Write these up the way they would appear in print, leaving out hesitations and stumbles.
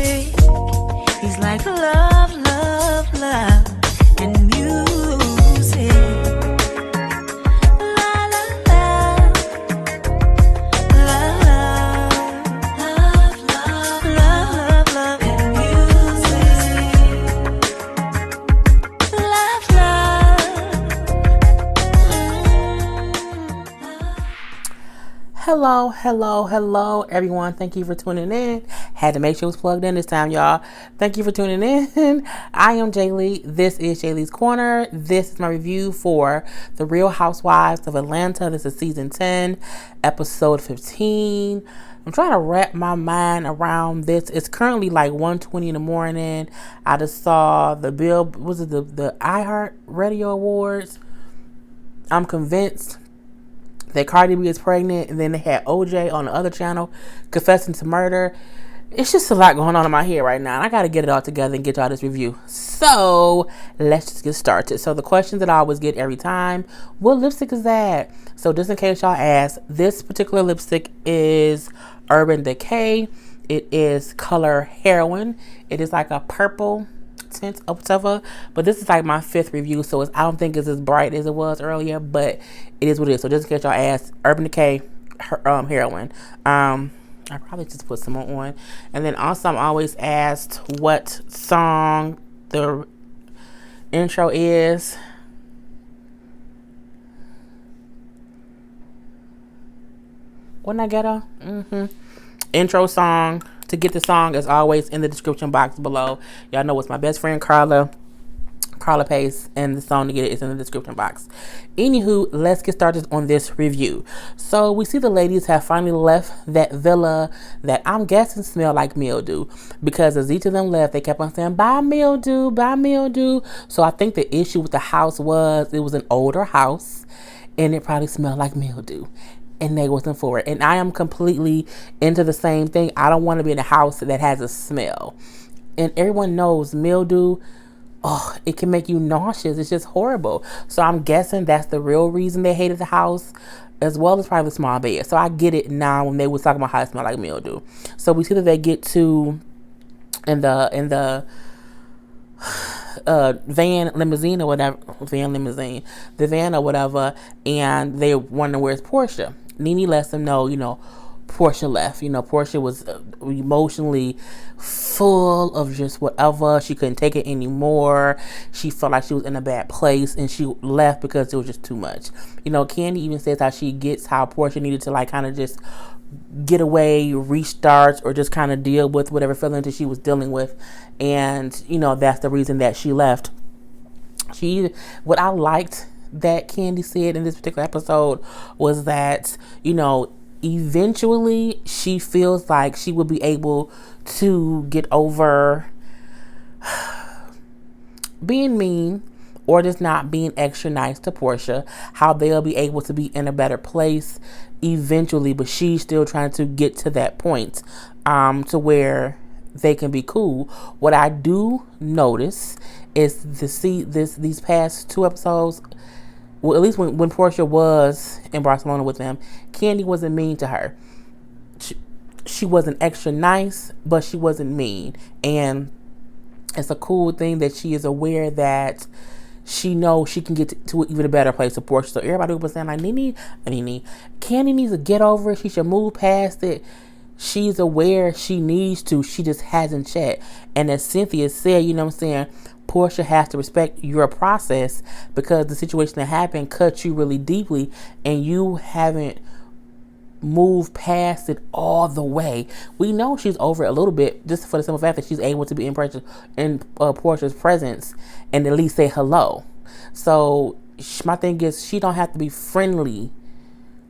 music. He's like love, love, love, and music. La la la, love, love, love, love, love, love, and music. Love, love. Hello, everyone. Thank you for tuning in. Had to make sure it was plugged in this time, y'all. Thank you for tuning in. I am Jaylee. This is Jaylee's Corner. This is my review for The Real Housewives of Atlanta. This is season 10, episode 15. I'm trying to wrap my mind around this. It's currently like 1:20 in the morning. I just saw the iHeart Radio Awards. I'm convinced that Cardi B is pregnant, and then they had OJ on the other channel confessing to murder. It's just a lot going on in my head right now, and I got to get it all together and get y'all this review. So let's just get started. So the questions that I always get every time: what lipstick is that? So just in case y'all ask, this particular lipstick is Urban Decay. It is color Heroin. It is like a purple tint of whatever, but this is like my 5th review, so I don't think it's as bright as it was earlier, but it is what it is. So just in case y'all ask, Urban Decay Heroin. I probably just put some on. And then also I'm always asked what song the intro is. When I get a intro song. To get the song, as always, in the description box below. Y'all know it's my best friend Karla Pace, and the song to get it is in the description box. Anywho, let's get started on this review. So we see the ladies have finally left that villa that I'm guessing smell like mildew, because as each of them left, they kept on saying, bye mildew, bye mildew. So I think the issue with the house was it was an older house, and it probably smelled like mildew. And they wasn't for it. And I am completely into the same thing. I don't want to be in a house that has a smell. And everyone knows mildew, it can make you nauseous. It's just horrible. So I'm guessing that's the real reason they hated the house, as well as probably the small bed. So I get it now when they was talking about how it smelled like mildew. So we see that they get to in the van limousine or whatever, the van or whatever, and they wonder where's Portia. Nene lets them know, Portia left. Portia was emotionally full of just whatever. She couldn't take it anymore. She felt like she was in a bad place, and she left because it was just too much. Candy even says how Portia needed to kind of just get away, restart, or just kind of deal with whatever feelings that she was dealing with. And, that's the reason that she left. What I liked that Candy said in this particular episode was that, eventually she feels like she will be able to get over being mean or just not being extra nice to Portia, how they'll be able to be in a better place eventually, but she's still trying to get to that point to where they can be cool. What I do notice is these past 2 episodes, well, at least when Portia was in Barcelona with them, Candy wasn't mean to her. She wasn't extra nice, but she wasn't mean. And it's a cool thing that she is aware that she knows she can get to even a better place with Portia. So everybody was saying, like, Candy needs to get over it. She should move past it. She's aware she needs to. She just hasn't yet. And as Cynthia said, Portia has to respect your process, because the situation that happened cut you really deeply, and you haven't moved past it all the way. We know she's over it a little bit, just for the simple fact that she's able to be in Portia's presence and at least say hello. So my thing is, she don't have to be friendly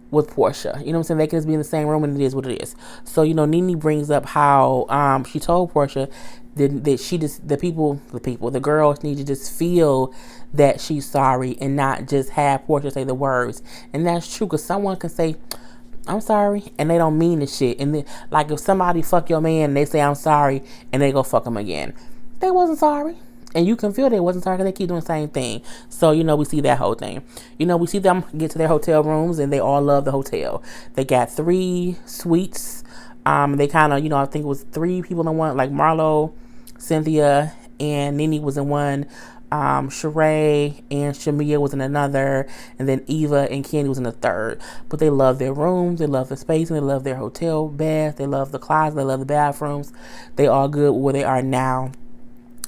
with Portia. You know what I'm saying? They can just be in the same room, and it is what it is. So, Nene brings up how she told Portia that she just, the girls need to just feel that she's sorry and not just have Portia say the words. And that's true, because someone can say, I'm sorry, and they don't mean the shit. And then, like, if somebody fuck your man and they say I'm sorry and they go fuck him again, they wasn't sorry. And you can feel they wasn't sorry because they keep doing the same thing. So, we see that whole thing. We see them get to their hotel rooms, and they all love the hotel. They got 3 suites. They kind of, I think it was 3 people in one, like Marlo, Cynthia, and Nene was in one. Sheree and Shamia was in another, and then Eva and Candy was in the third. But they love their rooms, they love the space, and they love their hotel beds, they love the closet, they love the bathrooms. They all good where they are now.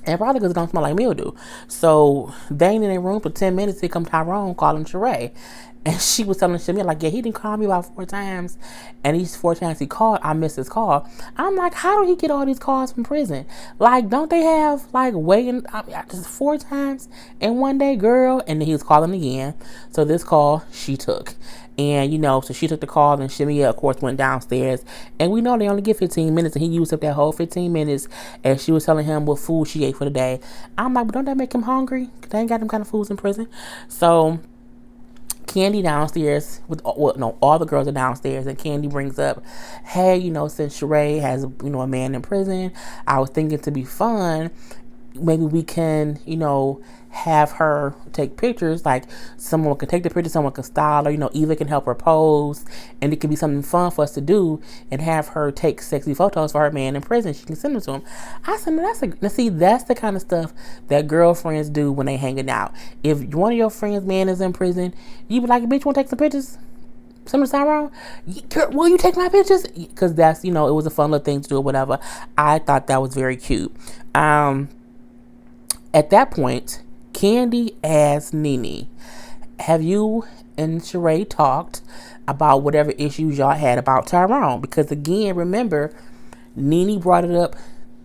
And probably because it don't smell like mildew. So they ain't in their room for 10 minutes. Here come Tyrone calling Sheree. And she was telling Shamia, like, yeah, he didn't call me about 4 times. And these 4 times he called, I missed his call. I'm like, how do he get all these calls from prison? Like, don't they have, like, waiting just 4 times in one day, girl? And then he was calling again. So this call, she took. And, so she took the call, and Shamia, of course, went downstairs. And we know they only get 15 minutes, and he used up that whole 15 minutes as she was telling him what food she ate for the day. I'm like, but don't that make him hungry? They ain't got them kind of foods in prison. So Candy downstairs all the girls are downstairs, and Candy brings up, hey, since Sheree has, a man in prison, I was thinking to be fun, maybe we can, have her take pictures. Like, someone can take the picture, someone can style her, Eva can help her pose, and it can be something fun for us to do, and have her take sexy photos for her man in prison. She can send them to him. I said, that's the kind of stuff that girlfriends do when they hanging out. If one of your friends' man is in prison, you be like, bitch, want to take some pictures? Something sound wrong? Will you take my pictures? Because that's, it was a fun little thing to do or whatever. I thought that was very cute. At that point, Candy asked Nene, have you and Sheree talked about whatever issues y'all had about Tyrone? Because again, remember, Nene brought it up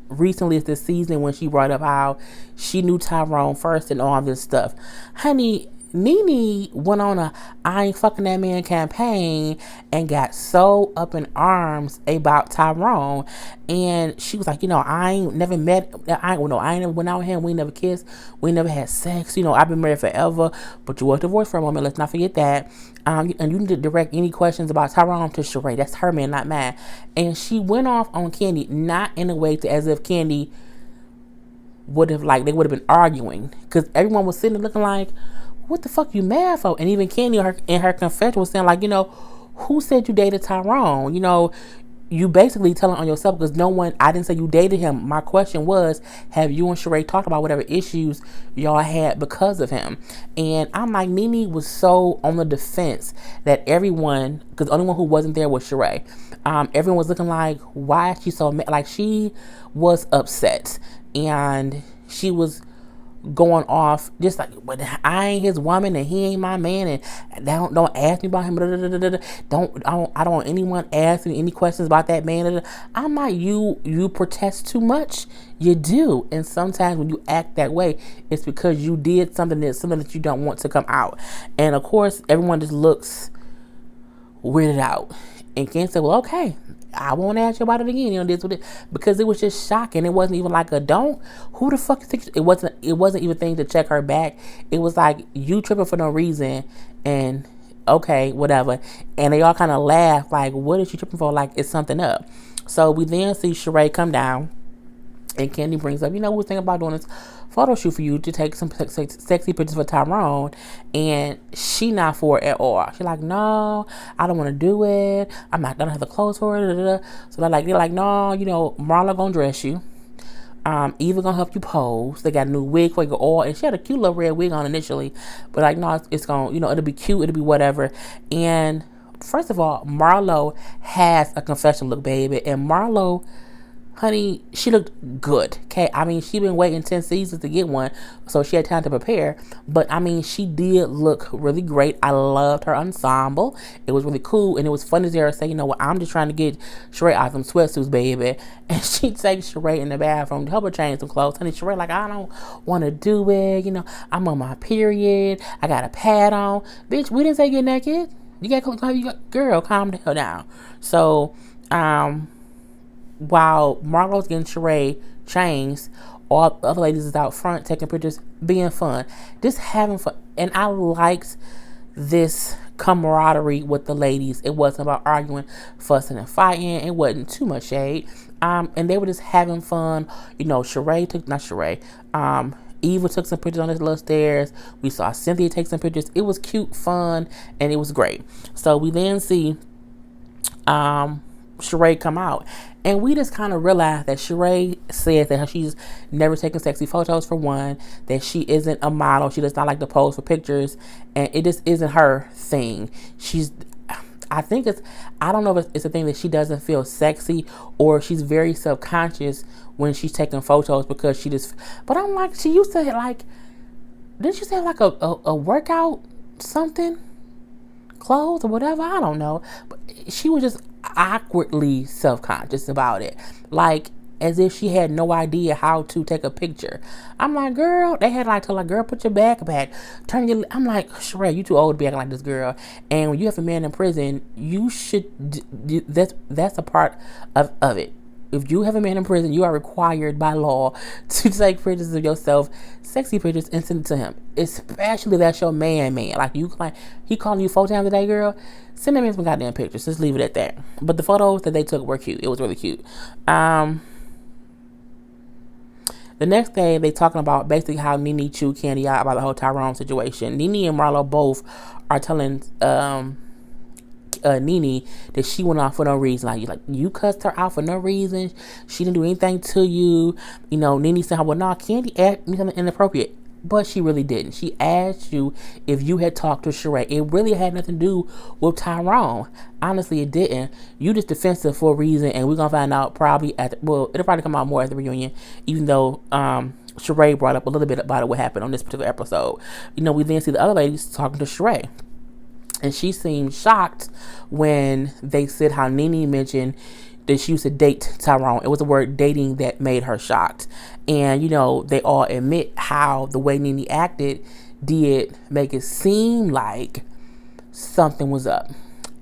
recently this season when she brought up how she knew Tyrone first and all this stuff. Honey, Nene went on a I ain't fucking that man campaign and got so up in arms about Tyrone, and she was like, I ain't never met, I ain't never went out with him, we never kissed, we never had sex, I've been married forever, but you were divorced for a moment, let's not forget that. And you need to direct any questions about Tyrone to Sheree. That's her man, not mine. And she went off on Candy, not in a way to as if Candy would have, like, they would have been arguing, because everyone was sitting there looking like, what the fuck you mad for? And even Candy in her confession was saying, like, who said you dated Tyrone? You basically telling on yourself, because I didn't say you dated him. My question was, have you and Sheree talked about whatever issues y'all had because of him? And I'm like, Nene was so on the defense that everyone, because the only one who wasn't there was Sheree. Everyone was looking like, why is she so mad? Like, she was upset, and she was going off just like, but I ain't his woman and he ain't my man, and don't ask me about him. I don't want anyone asking any questions about that man. I'm like, you protest too much. You do, and sometimes when you act that way, it's because you did something that you don't want to come out. And of course, everyone just looks weirded out. And Ken said, well, okay, I won't ask you about it again. This with it, because it was just shocking. It wasn't even like a don't. Who the fuck is it? It wasn't even things to check her back. It was like, you tripping for no reason, and okay, whatever. And they all kind of laugh like, what is she tripping for? Like, it's something up. So we then see Sheree come down, and Candy brings up, we was thinking about doing this photo shoot for you to take some sexy pictures for Tyrone, and she not for it at all. She's like, no, I don't want to do it. I'm not gonna have the clothes for it. So they're like, no, Marla gonna dress you. Eva gonna help you pose. They got a new wig for you all, and she had a cute little red wig on initially, but like, no, it's gonna, it'll be cute, it'll be whatever. And first of all, Marlo has a confession look, baby, and Marlo, honey, she looked good. Okay, I mean, she been waiting 10 seasons to get one, so she had time to prepare. But I mean, she did look really great. I loved her ensemble. It was really cool, and it was funny to hear her say, I'm just trying to get Sheree out some sweatsuits, baby. And she takes Sheree in the bathroom to help her change some clothes. Honey, Sheree like, I don't want to do it. I'm on my period. I got a pad on. Bitch, we didn't say get naked. Girl, calm the hell down. So, while Marlo's getting Sheree changed, all the other ladies is out front taking pictures, being fun, just having fun. And I liked this camaraderie with the ladies. It wasn't about arguing, fussing, and fighting. It wasn't too much shade. And they were just having fun. Eva took some pictures on this little stairs. We saw Cynthia take some pictures. It was cute, fun, and it was great. So we then see Sheree come out. And we just kind of realized that Sheree said that she's never taken sexy photos, for one, that she isn't a model. She does not like to pose for pictures, and it just isn't her thing. I think I don't know if it's a thing that she doesn't feel sexy, or she's very self-conscious when she's taking photos because but I'm like, she used to like, didn't she say like a workout something? Clothes or whatever, I don't know. But she was just awkwardly self-conscious about it. Like, as if she had no idea how to take a picture. I'm like, girl, they had like to like, girl, put your back back. I'm like, Sheree, you too old to be acting like this, girl. And when you have a man in prison, you should, that's a part of it. If you have a man in prison, you are required by law to take pictures of yourself, sexy pictures, and send it to him. Especially that's your man. Like, he calling you 4 times a day, girl. Send him some goddamn pictures. Just leave it at that. But the photos that they took were cute. It was really cute. The next day, they talking about basically how Nene chewed candy out about the whole Tyrone situation. Nene and Marlo both are telling Nene that she went off for no reason. Like you cussed her out for no reason. She didn't do anything to you. You know, Nene said, well, no, Candy asked me something inappropriate. But she really didn't. She asked you if you had talked to Sheree. It really had nothing to do with Tyrone. Honestly, it didn't. You just defensive for a reason, and we're going to find out probably it'll probably come out more at the reunion, even though Sheree brought up a little bit about what happened on this particular episode. You know, we then see the other ladies talking to Sheree. And she seemed shocked when they said how Nene mentioned that she used to date Tyrone. It was the word dating that made her shocked. And, you know, they all admit how the way Nene acted did make it seem like something was up.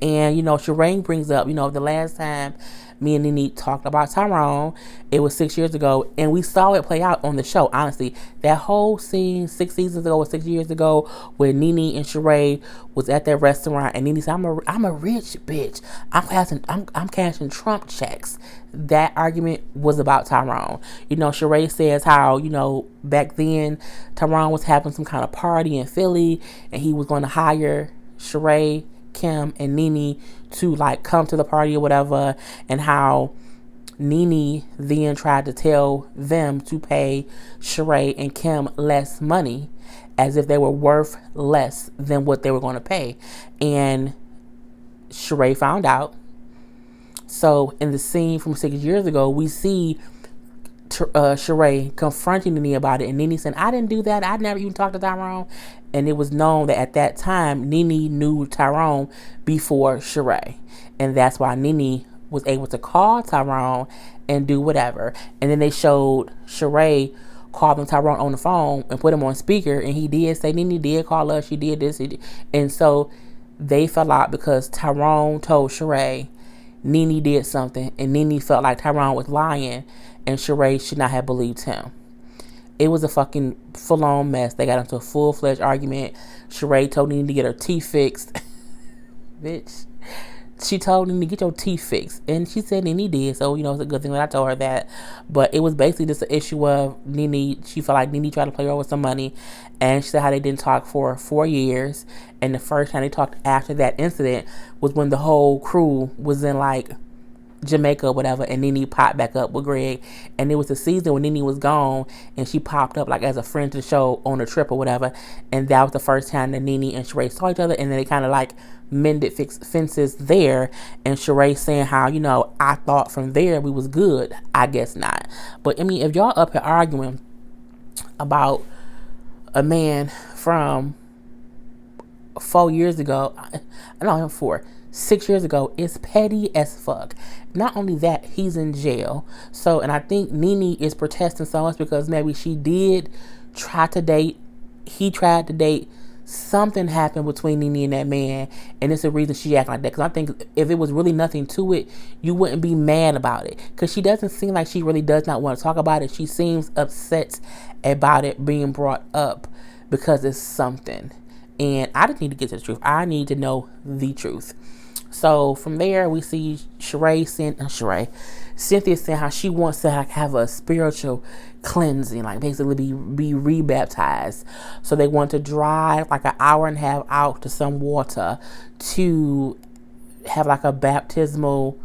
And, you know, Sheree brings up, you know, the last time me and Nene talked about Tyrone, it was 6 years ago, and we saw it play out on the show. Honestly, that whole scene 6 seasons ago or 6 years ago, where Nene and Sheree was at that restaurant, and Nene said, "I'm a rich bitch. I'm cashing Trump checks." That argument was about Tyrone. You know, Sheree says how, you know, back then Tyrone was having some kind of party in Philly, and he was going to hire Sheree, Kim, and Nene to like come to the party or whatever, and how Nene then tried to tell them to pay Sheree and Kim less money, as if they were worth less than what they were going to pay. And Sheree found out. So in the scene from 6 years ago, we see Sheree confronting Nene about it, and Nene saying, "I didn't do that. I never even talked to Tyrone." And it was known that at that time, Nene knew Tyrone before Sheree. And that's why Nene was able to call Tyrone and do whatever. And then they showed Sheree calling Tyrone on the phone and put him on speaker. And he did say, Nene did call us. She did this. And so they fell out because Tyrone told Sheree Nene did something. And Nene felt like Tyrone was lying, and Sheree should not have believed him. It was a fucking full-on mess. They got into a full-fledged argument. Sheree told Nene to get her teeth fixed. Bitch. She told Nene to get your teeth fixed. And she said Nene did. So, you know, it's a good thing that I told her that. But it was basically just an issue of Nene. She felt like Nene tried to play her with some money. And she said how they didn't talk for 4 years. And the first time they talked after that incident was when the whole crew was in, like, Jamaica or whatever, and Nene popped back up with Greg. And it was the season when Nene was gone, and she popped up like as a friend to the show on a trip or whatever. And that was the first time that Nene and Sheree saw each other, and then they kind of like mended fences there. And Sheree saying how, you know, I thought from there we was good. I guess not. But I mean, if y'all up here arguing about a man from 4 years ago, no, 6 years ago, it's petty as fuck. Not only that, he's in jail. So, and I think Nene is protesting so much because maybe she did try to date. He tried to date. Something happened between Nene and that man, and it's the reason she acting like that. Because I think if it was really nothing to it, you wouldn't be mad about it. Because she doesn't seem like she really does not want to talk about it. She seems upset about it being brought up because it's something. And I just need to get to the truth. I need to know the truth. So from there, we see Cynthia saying how she wants to have a spiritual cleansing, like basically be rebaptized. So they want to drive like an hour and a half out to some water to have like a baptismal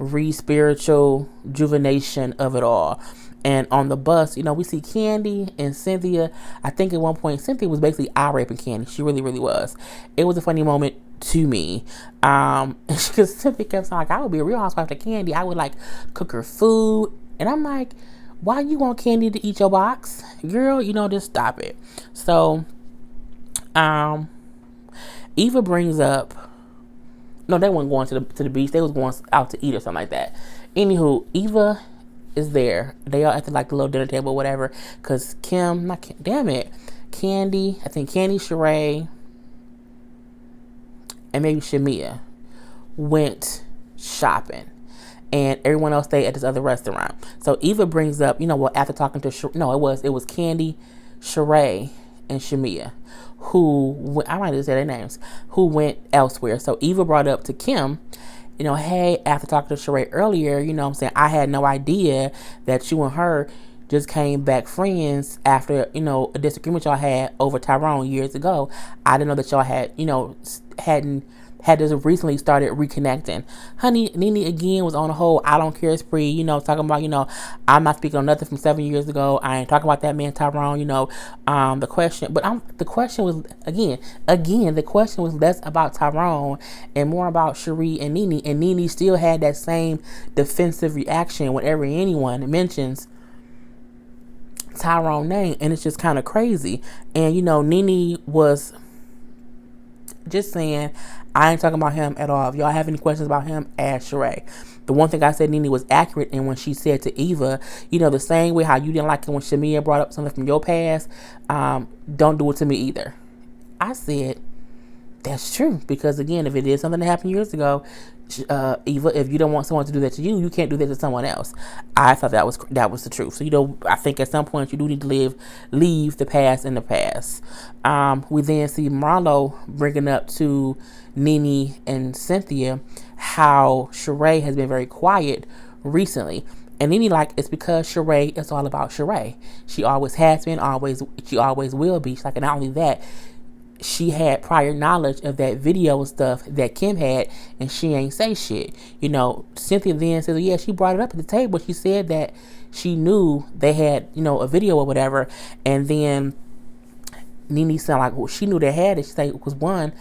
re-spiritual rejuvenation of it all. And on the bus, we see Candy and Cynthia. I think at one point Cynthia was basically eye raping Candy. She really, really was. It was a funny moment to me. Because Cynthia kept saying, like, I would be a real housewife to Candy. I would like cook her food. And I'm like, why you want Candy to eat your box? Girl, just stop it. So Eva brings up, no, they weren't going to the beach. They was going out to eat or something like that. Anywho, Eva is there. They are at the little dinner table or whatever. Because Candy, I think Candy, Sheree, and maybe Shamia went shopping. And everyone else stayed at this other restaurant. So Eva brings up, after talking to it was Candy, Sheree, and Shamia, who, I might have said their names, who went elsewhere. So Eva brought up to Kim, hey, after talking to Sheree earlier, I had no idea that you and her just came back friends after, a disagreement y'all had over Tyrone years ago. I didn't know that y'all had just recently started reconnecting. Honey, Nene again was on a whole I don't care spree, talking about, I'm not speaking on nothing from 7 years ago. I ain't talking about that man Tyrone, the question was the question was less about Tyrone and more about Cherie and Nene still had that same defensive reaction whenever anyone mentions Tyrone name, and it's just kind of crazy. And Nene was just saying, I ain't talking about him at all. If y'all have any questions about him, ask Sheree. The one thing I said Nene was accurate in when she said to Eva, the same way how you didn't like it when Shamia brought up something from your past, don't do it to me either. I said, that's true. Because again, if it is something that happened years ago, Eva, if you don't want someone to do that to you, you can't do that to someone else. I thought that was the truth. So I think at some point you do need to leave the past in the past. We then see Marlo bringing up to Nene and Cynthia how Sheree has been very quiet recently. And Nene it's because Sheree is all about Sheree. She always has been, she always will be. She's like, and not only that, she had prior knowledge of that video stuff that Kim had, and she ain't say shit. Cynthia then says, yeah, she brought it up at the table. She said that she knew they had, a video or whatever. And then Nene sounded like, well, she knew they had it. She said it was one,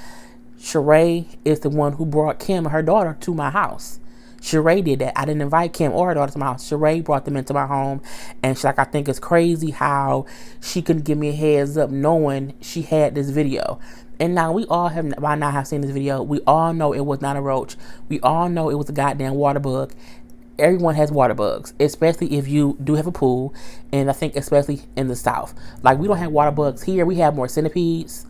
Sheree is the one who brought Kim and her daughter to my house. Sheree did that. I didn't invite Kim or her daughter to my house. Sheree brought them into my home. And she's like, I think it's crazy how she couldn't give me a heads up knowing she had this video. And now we all have by now have seen this video. We all know it was not a roach. We all know it was a goddamn water bug. Everyone has water bugs, especially if you do have a pool. And I think especially in the South. Like, we don't have water bugs here. We have more centipedes.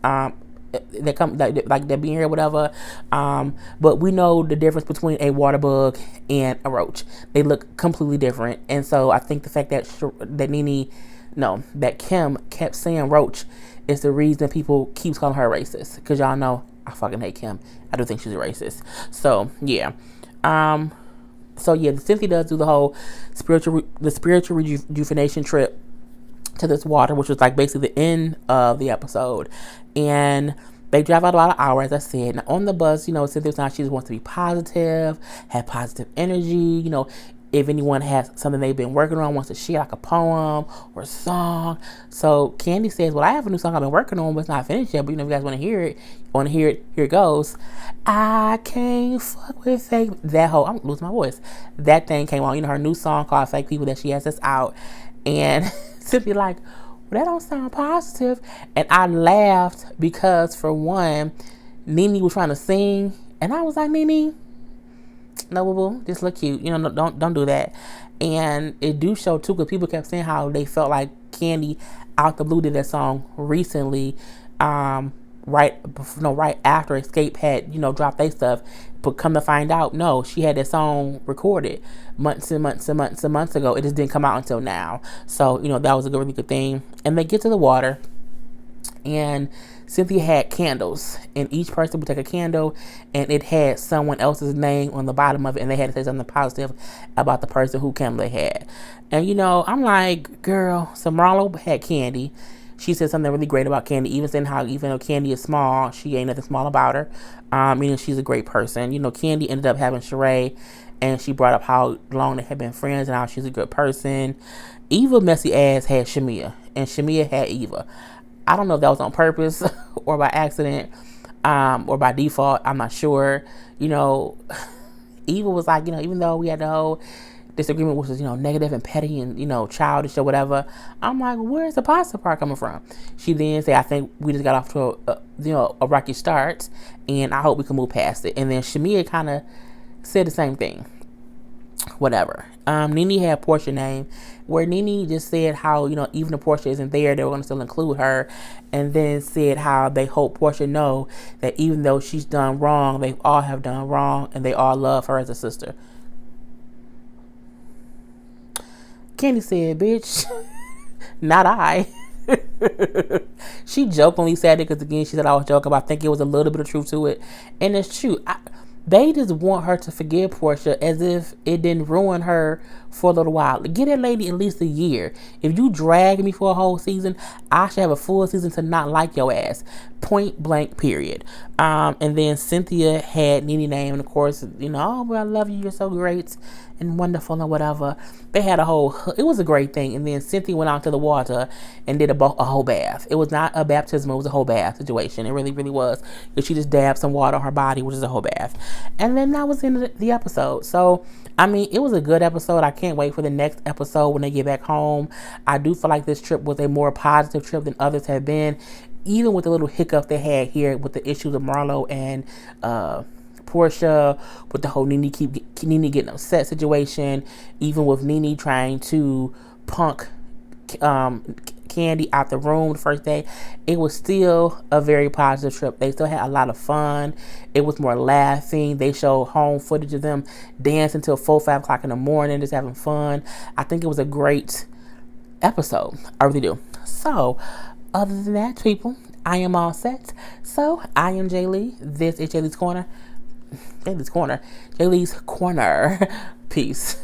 That come like that being here, whatever. But we know the difference between a water bug and a roach. They look completely different. And so I think the fact that that Kim kept saying roach is the reason people keeps calling her racist. Because y'all know I fucking hate Kim. I do think she's a racist. So yeah. Cynthia does do the whole spiritual rejuvenation trip to this water, which was like basically the end of the episode. And they drive out about an hour, as I said. Now on the bus, Cynthia's not, she just wants to be positive, have positive energy. If anyone has something they've been working on, wants to share like a poem or a song. So Candy says, well, I have a new song I've been working on, but it's not finished yet. But if you guys want to hear it, here it goes. I can't fuck with fake. That whole, I'm losing my voice. That thing came on, her new song called Fake People that she has that's out. And Cynthia like, well, that don't sound positive. And I laughed because, for one, Nene was trying to sing. And I was like, Nene, no, boo-boo, just look cute. Don't do that. And it do show, too, because people kept saying how they felt like Candy out the blue did that song recently, right after Escape had, dropped their stuff. But come to find out, no, she had that song recorded months and months and months and months ago. It just didn't come out until now. So, that was a really good thing. And they get to the water, and Cynthia had candles, and each person would take a candle, and it had someone else's name on the bottom of it, and they had to say something positive about the person who candle they had. And, I'm like, girl, so Marlo had Candy. She said something really great about Candy, even saying how even though Candy is small, she ain't nothing small about her. Meaning she's a great person. Candy ended up having Sheree and she brought up how long they had been friends and how she's a good person. Eva messy ass had Shamia, and Shamia had Eva. I don't know if that was on purpose or by accident, or by default. I'm not sure. Eva was like, even though we had the whole disagreement, which was, negative and petty and, childish or whatever, I'm like, where's the positive part coming from? She then said, I think we just got off to a rocky start, and I hope we can move past it. And then Shamia kind of said the same thing. Whatever. Nene had Portia name, where Nene just said how, even if Portia isn't there, they were going to still include her, and then said how they hope Portia know that even though she's done wrong, they all have done wrong, and they all love her as a sister. Candy said, bitch, not I. She jokingly said it because, again, she said I was joking, but I think it was a little bit of truth to it, and it's true. They just want her to forgive Portia as if it didn't ruin her for a little while. Give that lady at least a year. If you drag me for a whole season, I should have a full season to not like your ass. Point blank, period. And then Cynthia had Nene name, and of course, oh, well, I love you, you're so great and wonderful and whatever. They had it was a great thing. And then Cynthia went out to the water and did a whole bath. It was not a baptism, it was a whole bath situation. It really, really was. She just dabbed some water on her body, which is a whole bath. And then that was the end of the episode. So, it was a good episode. I can't wait for the next episode when they get back home. I do feel like this trip was a more positive trip than others have been, even with the little hiccup they had here with the issues of Marlo and Portia, with the whole Nene getting upset situation, even with Nene trying to punk Candy out the room the first day. It was still a very positive trip. They still had a lot of fun. It was more laughing. They showed home footage of them dancing till 4-5 o'clock in the morning, just having fun. I think it was a great episode. I really do. So, other than that, people, I am all set. So, I am Jay Lee. This is Jay Lee's Corner. Jay Lee's Corner. Peace.